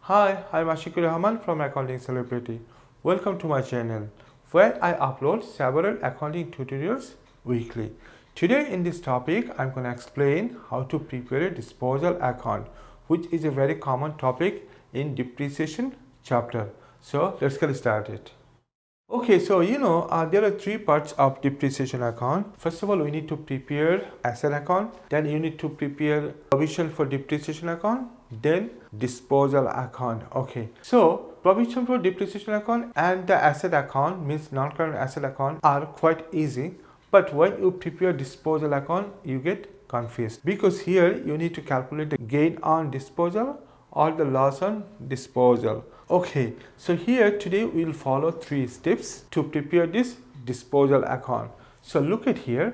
Hi, I'm Ashikur Rahman from Accounting Celebrity. Welcome to my channel where I upload several accounting tutorials weekly. Today in this topic, I'm going to explain how to prepare a disposal account, which is a very common topic in depreciation chapter. So let's get started. Okay, so there are three parts of depreciation account. First of all, we need to prepare asset account. Then you need to prepare provision for depreciation account. Then disposal account. Okay, so provision for depreciation account and the asset account, means non-current asset account, are quite easy. But when you prepare disposal account, you get confused because here you need to calculate the gain on disposal or the loss on disposal. Okay, so here today we will follow three steps to prepare this disposal account. So look at here.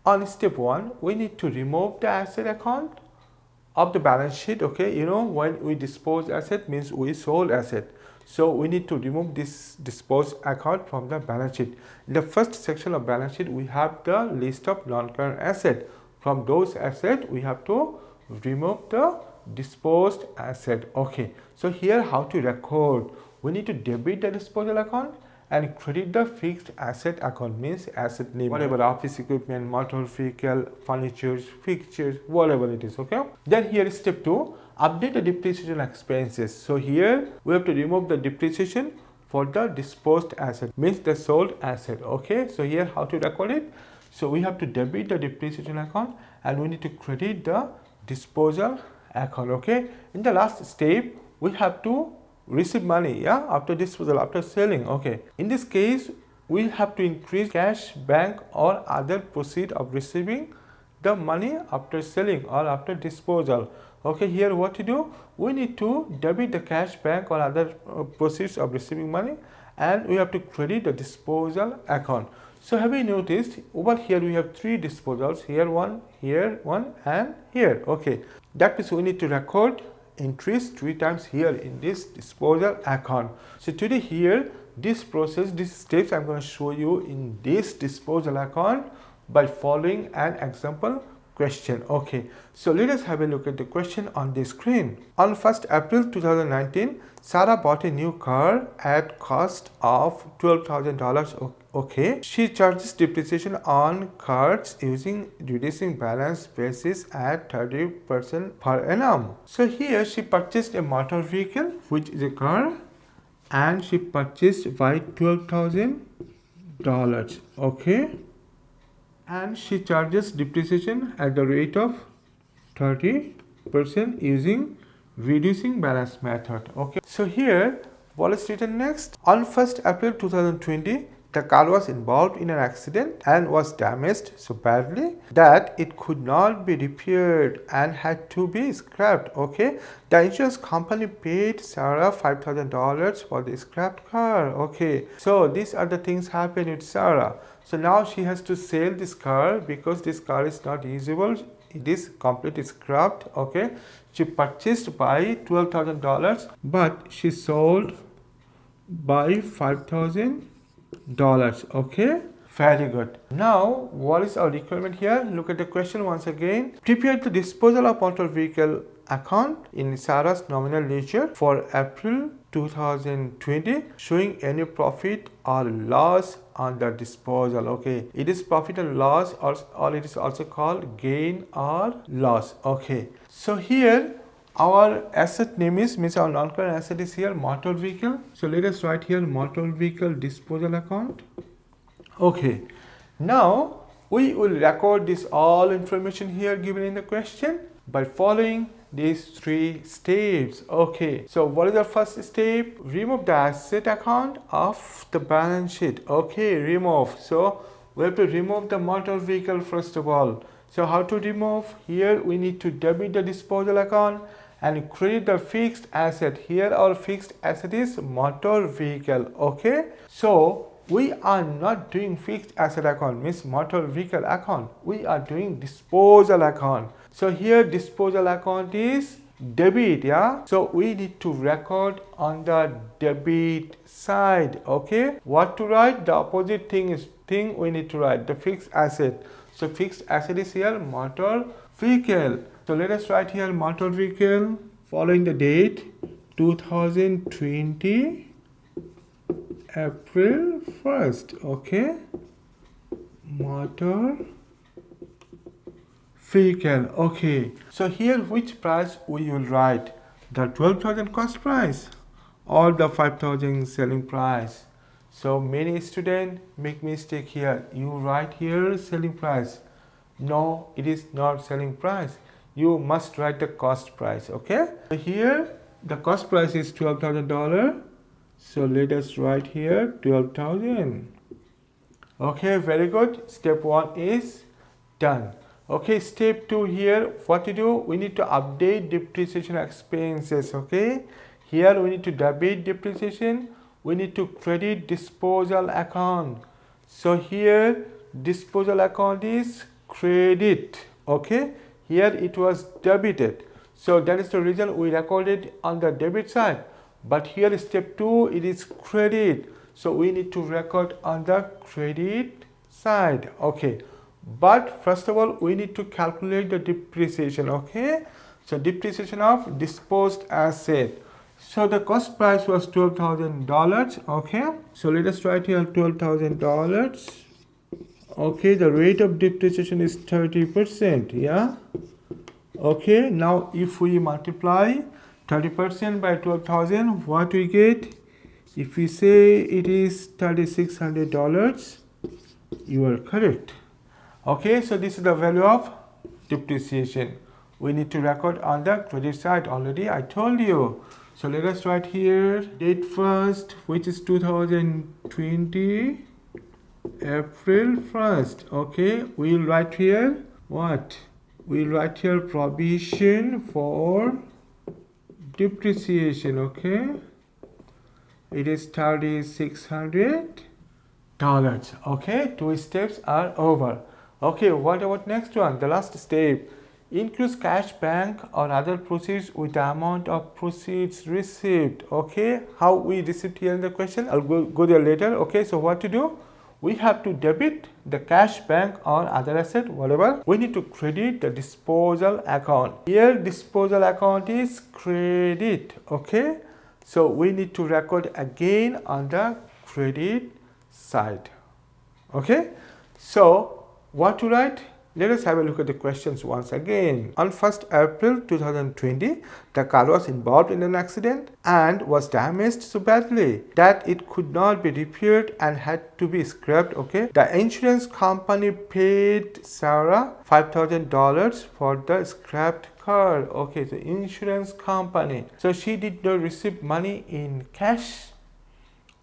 On step 1, we need to remove the asset account of the balance sheet. Okay, when we dispose asset means we sold asset. So we need to remove this disposed account from the balance sheet. In the first section of balance sheet, we have the list of non-current asset. From those assets, we have to remove the disposed asset. Okay, so here how to record? We need to debit the disposal account and credit the fixed asset account, means asset name, whatever, office equipment, motor vehicle, furniture, fixtures, whatever it is. Okay, then here is step 2, update the depreciation expenses. So here we have to remove the depreciation for the disposed asset, means the sold asset. Okay, so here how to record it? So we have to debit the depreciation account and we need to credit the disposal account. Okay, in the last step we have to receive money after disposal, after selling. Okay, in this case we have to increase cash, bank or other proceed of receiving the money after selling or after disposal. Okay, here what to do? We need to debit the cash, bank or other proceeds of receiving money, and we have to credit the disposal account. So have you noticed over here we have three disposals, here one, and here. Okay, that means we need to record entries 3 times here in this disposal account. So today here this process, these steps I'm going to show you in this disposal account by following an example question. Okay, so let us have a look at the question on the screen. On 1st April 2019, Sarah bought a new car at cost of $12,000. Okay, she charges depreciation on cars using reducing balance basis at 30% per annum. So here she purchased a motor vehicle, which is a car, and she purchased by $12,000. Okay, and she charges depreciation at the rate of 30% using reducing balance method. Okay, so here what is written next? On 1st April 2020, the car was involved in an accident and was damaged so badly that it could not be repaired and had to be scrapped. Okay, the insurance company paid Sarah $5,000 for the scrapped car. Okay, so these are the things happen with Sarah. So now she has to sell this car because this car is not usable. It is completely scrapped. Okay, she purchased by $12,000, but she sold by $5,000. Okay, very good. Now what is our requirement here? Look at the question once again. Prepare the disposal of motor vehicle account in Sarah's nominal ledger for April 2020, showing any profit or loss on the disposal. Okay, it is profit and loss, or it is also called gain or loss. Okay, so here our asset name is, means our non-current asset is here motor vehicle. So let us write here motor vehicle disposal account. Okay, now we will record this all information here given in the question by following these 3 steps. Okay, so what is the first step? Remove the asset account of the balance sheet. Okay, remove. So we have to remove the motor vehicle first of all. So how to remove? Here we need to debit the disposal account and credit the fixed asset. Here our fixed asset is motor vehicle. Okay, so we are not doing fixed asset account, means motor vehicle account. We are doing disposal account. So here disposal account is debit. So we need to record on the debit side. Okay, what to write? The opposite thing we need to write the fixed asset. So fixed asset is here motor vehicle. So let us write here motor vehicle following the date 2020 April 1st. Okay, motor vehicle. Okay, so here which price we will write? The 12,000 cost price or the 5,000 selling price? So many students make mistake here. You write here selling price. No, it is not selling price. You must write the cost price. Okay, so here the cost price is $12,000. So let us write here 12,000. Okay, very good. Step 1 is done. Okay, step 2 here, what to do? We need to update depreciation expenses. Okay, here we need to debit depreciation. We need to credit disposal account. So here disposal account is credit. Okay, here it was debited. So that is the reason we recorded on the debit side. But here step 2, it is credit. So we need to record on the credit side. Okay, but first of all we need to calculate the depreciation. Okay, so depreciation of disposed asset. So the cost price was $12,000. Okay, so let us write here $12,000. Okay, the rate of depreciation is 30%. Yeah, okay, now if we multiply 30% by 12,000, what we get? If we say it is $3,600, you are correct. Okay, so this is the value of depreciation. We need to record on the credit side. Already I told you. So let us write here date first, which is 2020 April 1st. Okay, we will write here what? We will write here provision for depreciation. Okay, it is $3,600. Okay, 2 steps are over. Okay, what about next one? The last step. Increase cash, bank or other proceeds with the amount of proceeds received. Okay, how we received here in the question, I'll go there later. Okay, so what to do? We have to debit the cash, bank or other asset, whatever. We need to credit the disposal account. Here disposal account is credit. Okay, so we need to record again on the credit side. Okay, so what to write? Let us have a look at the questions once again. On 1st April 2020, the car was involved in an accident and was damaged so badly that it could not be repaired and had to be scrapped. Okay, the insurance company paid Sarah $5,000 for the scrapped car. Okay, the insurance company. So she did not receive money in cash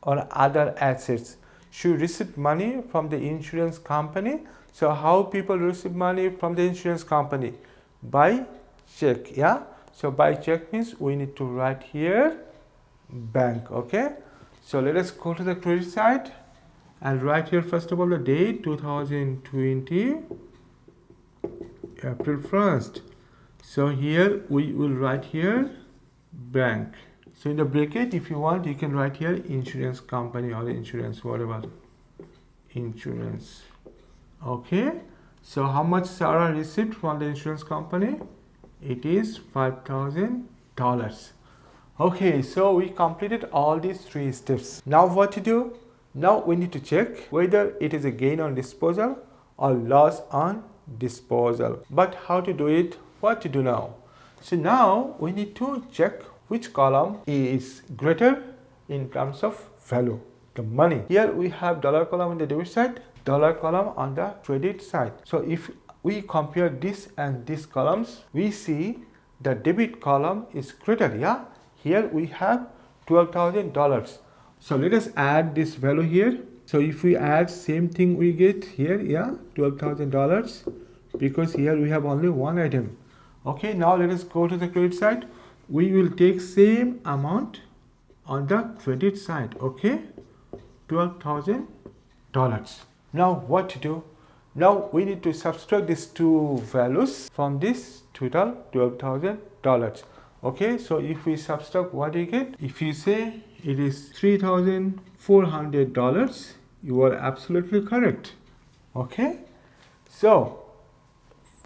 or other assets. She received money from the insurance company. So how people receive money from the insurance company? By check. Yeah, so by check means we need to write here bank. Okay, so let us go to the credit side and write here first of all the date 2020 April 1st. So here we will write here bank. So in the bracket, if you want, you can write here insurance company or insurance, whatever, insurance. Okay, so how much Sarah received from the insurance company? It is $5,000. Okay, so we completed all these 3 steps. Now what to do? Now we need to check whether it is a gain on disposal or loss on disposal. But how to do it? What to do now? So now we need to check which column is greater in terms of value, the money. Here we have dollar column on the debit side, dollar column on the credit side. So if we compare this and these columns, we see the debit column is greater. Yeah, here we have $12,000. So let us add this value here. So if we add same thing we get here, yeah, $12,000, because here we have only one item. Okay, now let us go to the credit side. We will take same amount on the credit side. Okay, $12,000. Now what to do? Now we need to subtract these 2 values from this total $12,000. Okay, so if we subtract, what do you get? If you say it is $3,400, you are absolutely correct. Okay, so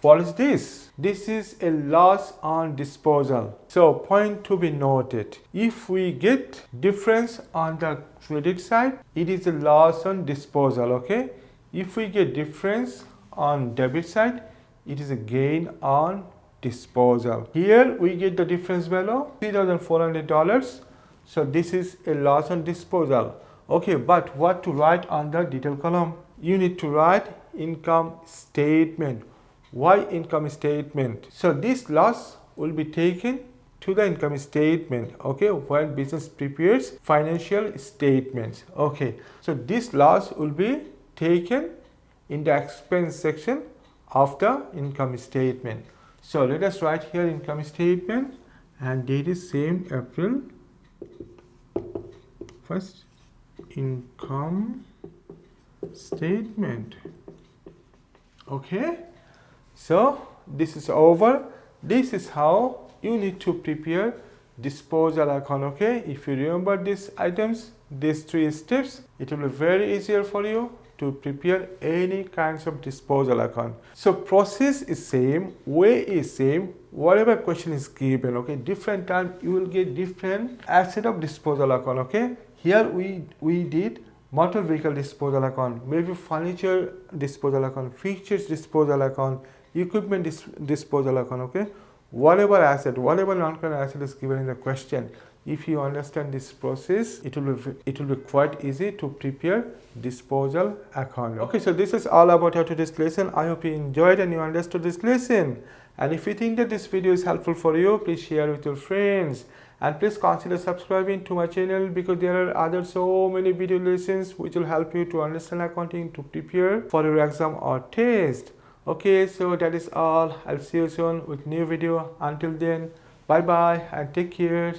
What is this? This is a loss on disposal. So point to be noted. If we get difference on the credit side, it is a loss on disposal, okay? If we get difference on debit side, it is a gain on disposal. Here we get the difference value $3,400. So this is a loss on disposal. Okay, but what to write on the detail column? You need to write income statement. Why income statement? So this loss will be taken to the income statement, okay, when business prepares financial statements. Okay, so this loss will be taken in the expense section of the income statement. So let us write here income statement, and date is same April 1st. Income statement. Okay, so this is over. This is how you need to prepare disposal account. Okay, if you remember these items, these 3 steps, it will be very easier for you to prepare any kinds of disposal account. So process is same, way is same, whatever question is given, okay, different time you will get different asset of disposal account. Okay, here we did motor vehicle disposal account, maybe furniture disposal account, fixtures disposal account, equipment disposal account. Okay, whatever asset, whatever non-current asset is given in the question, if you understand this process, it will be quite easy to prepare disposal account. Okay, so this is all about our today's lesson. I hope you enjoyed and you understood this lesson. And if you think that this video is helpful for you, please share with your friends. And please consider subscribing to my channel, because there are other so many video lessons which will help you to understand accounting, to prepare for your exam or test. Okay, so that is all. I'll see you soon with new video. Until then, bye bye and take care.